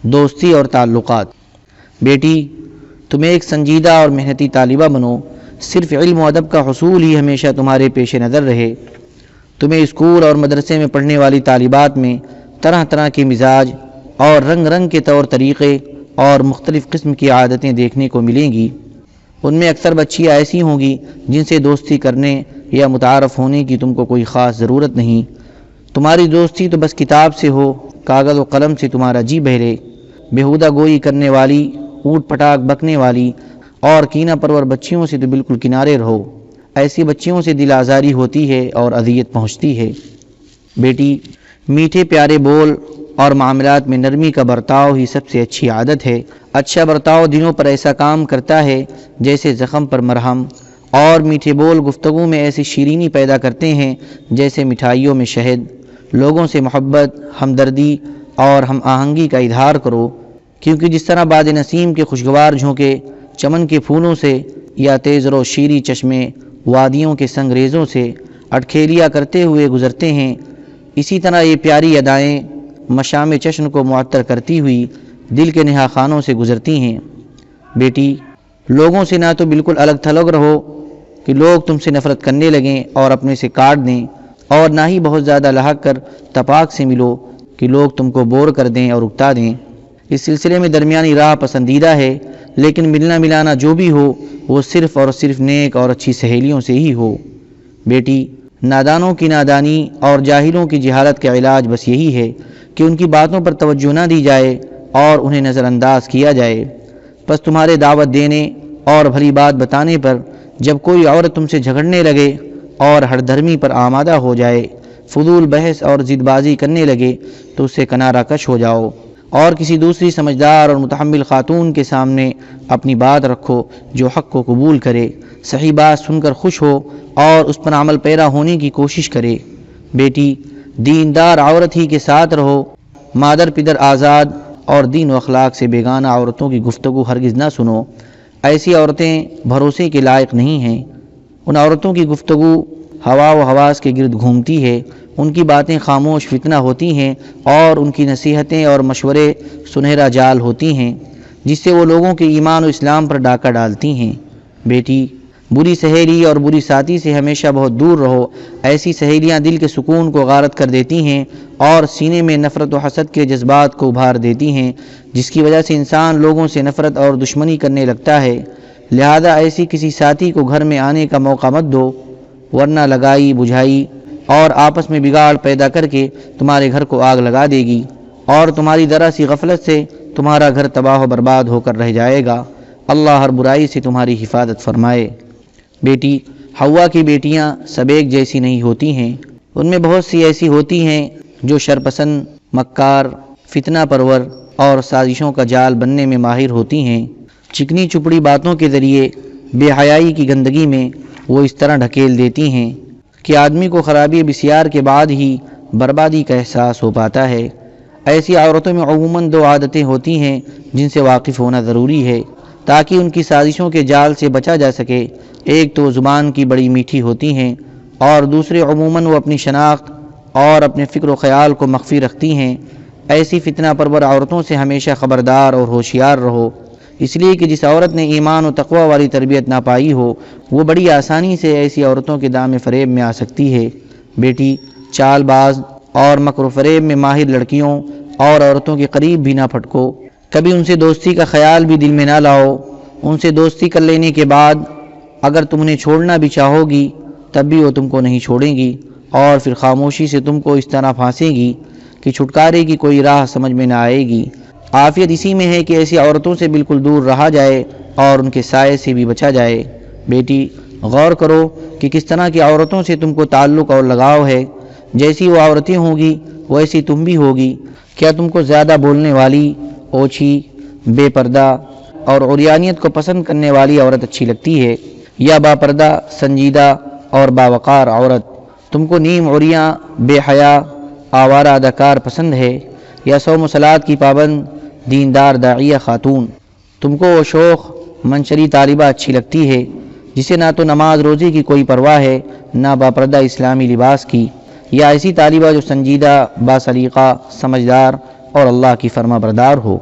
دوستی اور تعلقات۔ بیٹی، تم ایک سنجیدہ اور محنتی طالبہ بنو، صرف علم و ادب کا حصول ہی ہمیشہ تمہارے پیش نظر رہے۔ تمہیں اسکول اور مدرسے میں پڑھنے والی طالبات میں طرح طرح کے مزاج اور رنگ رنگ کے طور طریقے اور مختلف قسم کی عادتیں دیکھنے کو ملیں گی۔ ان میں اکثر بچیاں ایسی ہوں گی جن سے دوستی کرنے یا متعارف ہونے کی تم کو کوئی خاص ضرورت نہیں۔ تمہاری دوستی تو بس کتاب سے ہو، کاغذ و قلم سے تمہارا جی بہلے۔ بیہودہ گوئی کرنے والی، اوٹ پٹاک بکنے والی اور کینہ پرور بچیوں سے تو بالکل کنارے رہو۔ ایسی بچیوں سے دل آزاری ہوتی ہے اور اذیت پہنچتی ہے۔ بیٹی، میٹھے پیارے بول اور معاملات میں نرمی کا برتاؤ ہی سب سے اچھی عادت ہے۔ اچھا برتاؤ دلوں پر ایسا کام کرتا ہے جیسے زخم پر مرہم، اور میٹھے بول گفتگو میں ایسی شیرینی پیدا کرتے ہیں جیسے مٹھائیوں میں شہد۔ لوگوں سے محبت، ہمدردی اور ہم آہنگی کا اظہار کرو، کیونکہ جس طرح باد نسیم کے خوشگوار جھونکے چمن کے پھولوں سے یا تیز رو شیریں چشمے وادیوں کے سنگریزوں سے اٹکھیلیا کرتے ہوئے گزرتے ہیں، اسی طرح یہ پیاری ادائیں مشام چشم کو معطر کرتی ہوئی دل کے نہا خانوں سے گزرتی ہیں۔ بیٹی، لوگوں سے نہ تو بالکل الگ تھلگ رہو کہ لوگ تم سے نفرت کرنے لگیں اور اپنے سے کاٹ دیں، اور نہ ہی بہت زیادہ لہک کر تپاک سے ملو کہ لوگ تم کو بور کر دیں اور اکتا دیں۔ اس سلسلے میں درمیانی راہ پسندیدہ ہے، لیکن ملنا ملانا جو بھی ہو وہ صرف اور صرف نیک اور اچھی سہیلیوں سے ہی ہو۔ بیٹی، نادانوں کی نادانی اور جاہلوں کی جہالت کا علاج بس یہی ہے کہ ان کی باتوں پر توجہ نہ دی جائے اور انہیں نظر انداز کیا جائے۔ بس تمہارے دعوت دینے اور بھلی بات بتانے پر جب کوئی عورت تم سے جھگڑنے لگے اور ہر دھرمی پر آمادہ ہو جائے، فضول بحث اور ضد بازی کرنے لگے، تو اس سے کنارہ کش ہو جاؤ اور کسی دوسری سمجھدار اور متحمل خاتون کے سامنے اپنی بات رکھو جو حق کو قبول کرے، صحیح بات سن کر خوش ہو اور اس پر عمل پیرا ہونے کی کوشش کرے۔ بیٹی، دیندار عورت ہی کے ساتھ رہو، مادر پدر آزاد اور دین و اخلاق سے بیگانہ عورتوں کی گفتگو ہرگز نہ سنو۔ ایسی عورتیں بھروسے کے لائق نہیں ہیں۔ ان عورتوں کی گفتگو ہوا و حواس کے گرد گھومتی ہے، ان کی باتیں خاموش فتنہ ہوتی ہیں اور ان کی نصیحتیں اور مشورے سنہرا جال ہوتی ہیں جس سے وہ لوگوں کے ایمان و اسلام پر ڈاکہ ڈالتی ہیں۔ بیٹی، بری سہیلی اور بری ساتھی سے ہمیشہ بہت دور رہو۔ ایسی سہیلیاں دل کے سکون کو غارت کر دیتی ہیں اور سینے میں نفرت و حسد کے جذبات کو ابھار دیتی ہیں، جس کی وجہ سے انسان لوگوں سے نفرت اور دشمنی کرنے لگتا ہے۔ لہذا ایسی کسی ساتھی کو گھر میں آنے کا موقع مت دو، ورنہ لگائی بجھائی اور آپس میں بگاڑ پیدا کر کے تمہارے گھر کو آگ لگا دے گی اور تمہاری ذرا سی غفلت سے تمہارا گھر تباہ و برباد ہو کر رہ جائے گا۔ اللہ ہر برائی سے تمہاری حفاظت فرمائے۔ بیٹی، حوا کی بیٹیاں سب ایک جیسی نہیں ہوتی ہیں، ان میں بہت سی ایسی ہوتی ہیں جو شرپسند، مکار، فتنہ پرور اور سازشوں کا جال بننے میں ماہر ہوتی ہیں۔ چکنی چپڑی باتوں کے ذریعے بے حیائی کی گندگی میں وہ اس طرح ڈھکیل دیتی ہیں کہ آدمی کو خرابی بسیار کے بعد ہی بربادی کا احساس ہو پاتا ہے۔ ایسی عورتوں میں عموماً دو عادتیں ہوتی ہیں جن سے واقف ہونا ضروری ہے تاکہ ان کی سازشوں کے جال سے بچا جا سکے۔ ایک تو زبان کی بڑی میٹھی ہوتی ہیں اور دوسرے عموماً وہ اپنی شناخت اور اپنے فکر و خیال کو مخفی رکھتی ہیں۔ ایسی فتنہ پرور عورتوں سے ہمیشہ خبردار اور ہوشیار رہو، اس لیے کہ جس عورت نے ایمان و تقوی والی تربیت نہ پائی ہو وہ بڑی آسانی سے ایسی عورتوں کے دام فریب میں آ سکتی ہے۔ بیٹی، چال باز اور مکر و فریب میں ماہر لڑکیوں اور عورتوں کے قریب بھی نہ پھٹکو، کبھی ان سے دوستی کا خیال بھی دل میں نہ لاؤ۔ ان سے دوستی کر لینے کے بعد اگر تم انہیں چھوڑنا بھی چاہو گی تب بھی وہ تم کو نہیں چھوڑیں گی اور پھر خاموشی سے تم کو اس طرح پھانسیں گی کہ چھٹکارے کی کوئی راہ سمجھ میں نہ آئے گی۔ عافیت اسی میں ہے کہ ایسی عورتوں سے بالکل دور رہا جائے اور ان کے سائے سے بھی بچا جائے۔ بیٹی، غور کرو کہ کس طرح کی عورتوں سے تم کو تعلق اور لگاؤ ہے۔ جیسی وہ عورتیں ہوں گی ویسی تم بھی ہوگی۔ کیا تم کو زیادہ بولنے والی، اوچھی، بے پردہ اور عریانیت کو پسند کرنے والی عورت اچھی لگتی ہے، یا باپردہ، سنجیدہ اور باوقار عورت؟ تم کو نیم عریاں، بے حیا، آوارہ اداکار پسند ہے، یا صوم و صلات کی پابند دیندار داعیہ خاتون؟ تم کو وہ شوخ منشری طالبہ اچھی لگتی ہے جسے نہ تو نماز روزی کی کوئی پرواہ ہے نہ باپردہ اسلامی لباس کی، یا ایسی طالبہ جو سنجیدہ، باسلیقہ، سمجھدار اور اللہ کی فرما بردار ہو؟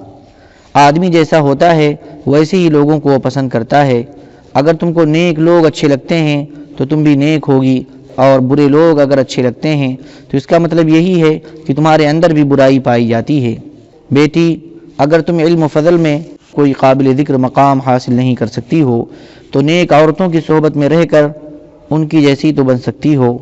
آدمی جیسا ہوتا ہے ویسے ہی لوگوں کو وہ پسند کرتا ہے۔ اگر تم کو نیک لوگ اچھے لگتے ہیں تو تم بھی نیک ہوگی، اور برے لوگ اگر اچھے لگتے ہیں تو اس کا مطلب یہی ہے کہ تمہارے اندر بھی برائی پائی جاتی ہے۔ بیٹی، اگر تم علم و فضل میں کوئی قابل ذکر مقام حاصل نہیں کر سکتی ہو تو نیک عورتوں کی صحبت میں رہ کر ان کی جیسی تو بن سکتی ہو۔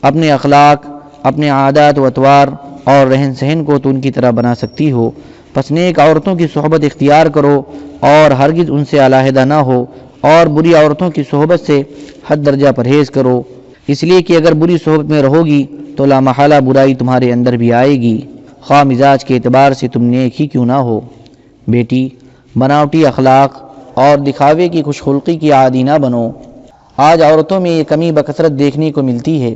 اپنے اخلاق، اپنے عادات و اطوار اور رہن سہن کو تو ان کی طرح بنا سکتی ہو۔ پس نیک عورتوں کی صحبت اختیار کرو اور ہرگز ان سے علیحدہ نہ ہو، اور بری عورتوں کی صحبت سے حد درجہ پرہیز کرو، اس لیے کہ اگر بری صحبت میں رہو گی تو لامحالہ برائی تمہارے اندر بھی آئے گی، خواہ مزاج کے اعتبار سے تم نیک ہی کیوں نہ ہو۔ بیٹی، بناوٹی اخلاق اور دکھاوے کی خوش خلقی کی عادی نہ بنو۔ آج عورتوں میں یہ کمی بکثرت دیکھنے کو ملتی ہے۔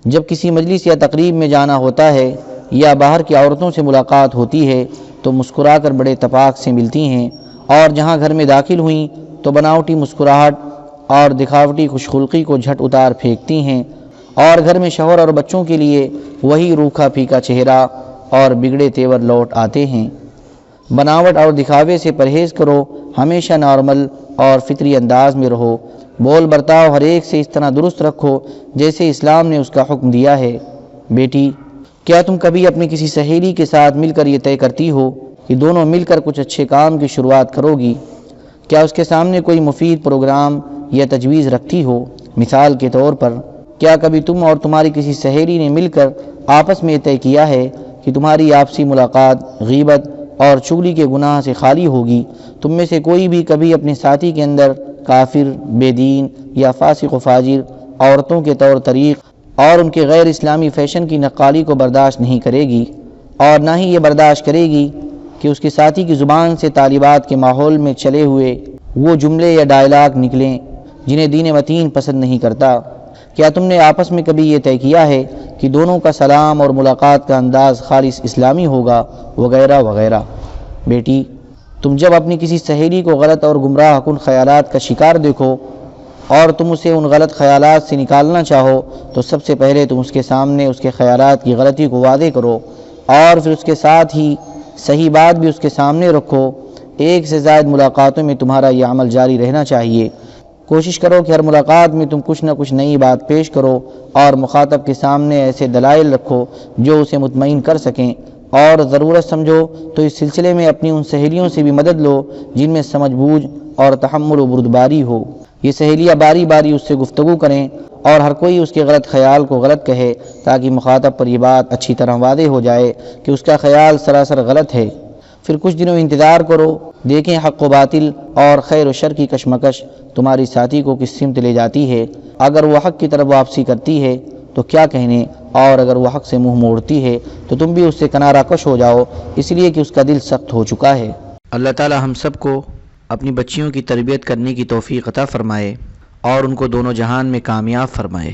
جب کسی مجلس یا تقریب میں جانا ہوتا ہے یا باہر کی عورتوں سے ملاقات ہوتی ہے تو مسکرا کر بڑے اتفاق سے ملتی ہیں، اور جہاں گھر میں داخل ہوئیں تو بناوٹی مسکراہٹ اور دکھاوٹی خوش خلقی کو جھٹ اتار پھینکتی ہیں، اور گھر میں شوہر اور بچوں کے لیے وہی روکھا پھیکا چہرہ اور بگڑے تیور لوٹ آتے ہیں۔ بناوٹ اور دکھاوے سے پرہیز کرو، ہمیشہ نارمل اور فطری انداز میں رہو، بول برتاؤ ہر ایک سے اس طرح درست رکھو جیسے اسلام نے اس کا حکم دیا ہے۔ بیٹی، کیا تم کبھی اپنی کسی سہیلی کے ساتھ مل کر یہ طے کرتی ہو کہ دونوں مل کر کچھ اچھے کام کی شروعات کرو گی؟ کیا اس کے سامنے کوئی مفید پروگرام یا تجویز رکھتی ہو؟ مثال کے طور پر، کیا کبھی تم اور تمہاری کسی سہیلی نے مل کر آپس میں یہ طے کیا ہے کہ تمہاری آپسی ملاقات غیبت اور چغلی کے گناہ سے خالی ہوگی؟ تم میں سے کوئی بھی کبھی اپنے ساتھی کے اندر کافر، بے دین یا فاسق و فاجر عورتوں کے طور طریق اور ان کے غیر اسلامی فیشن کی نقالی کو برداشت نہیں کرے گی، اور نہ ہی یہ برداشت کرے گی کہ اس کے ساتھی کی زبان سے طالبات کے ماحول میں چلے ہوئے وہ جملے یا ڈائلاگ نکلیں جنہیں دین متین پسند نہیں کرتا۔ کیا تم نے آپس میں کبھی یہ طے کیا ہے کہ دونوں کا سلام اور ملاقات کا انداز خالص اسلامی ہوگا، وغیرہ وغیرہ؟ بیٹی، تم جب اپنی کسی سہیلی کو غلط اور گمراہ کن خیالات کا شکار دیکھو اور تم اسے ان غلط خیالات سے نکالنا چاہو تو سب سے پہلے تم اس کے سامنے اس کے خیالات کی غلطی کو واضح کرو، اور پھر اس کے ساتھ ہی صحیح بات بھی اس کے سامنے رکھو۔ ایک سے زائد ملاقاتوں میں تمہارا یہ عمل جاری رہنا چاہیے۔ کوشش کرو کہ ہر ملاقات میں تم کچھ نہ کچھ نئی بات پیش کرو اور مخاطب کے سامنے ایسے دلائل رکھو جو اسے مطمئن کر سکیں، اور ضرورت سمجھو تو اس سلسلے میں اپنی ان سہیلیوں سے بھی مدد لو جن میں سمجھ بوجھ اور تحمل و بردباری ہو۔ یہ سہیلیاں باری باری اس سے گفتگو کریں اور ہر کوئی اس کے غلط خیال کو غلط کہے تاکہ مخاطب پر یہ بات اچھی طرح واضح ہو جائے کہ اس کا خیال سراسر غلط ہے۔ پھر کچھ دنوں انتظار کرو، دیکھیں حق و باطل اور خیر و شر کی کشمکش تمہاری ساتھی کو کس سمت لے جاتی ہے۔ اگر وہ حق کی طرف واپسی کرتی ہے تو کیا کہنے، اور اگر وہ حق سے منہ موڑتی ہے تو تم بھی اس سے کنارہ کش ہو جاؤ، اس لیے کہ اس کا دل سخت ہو چکا ہے۔ اللہ تعالی ہم سب کو اپنی بچیوں کی تربیت کرنے کی توفیق عطا فرمائے اور ان کو دونوں جہان میں کامیاب فرمائے۔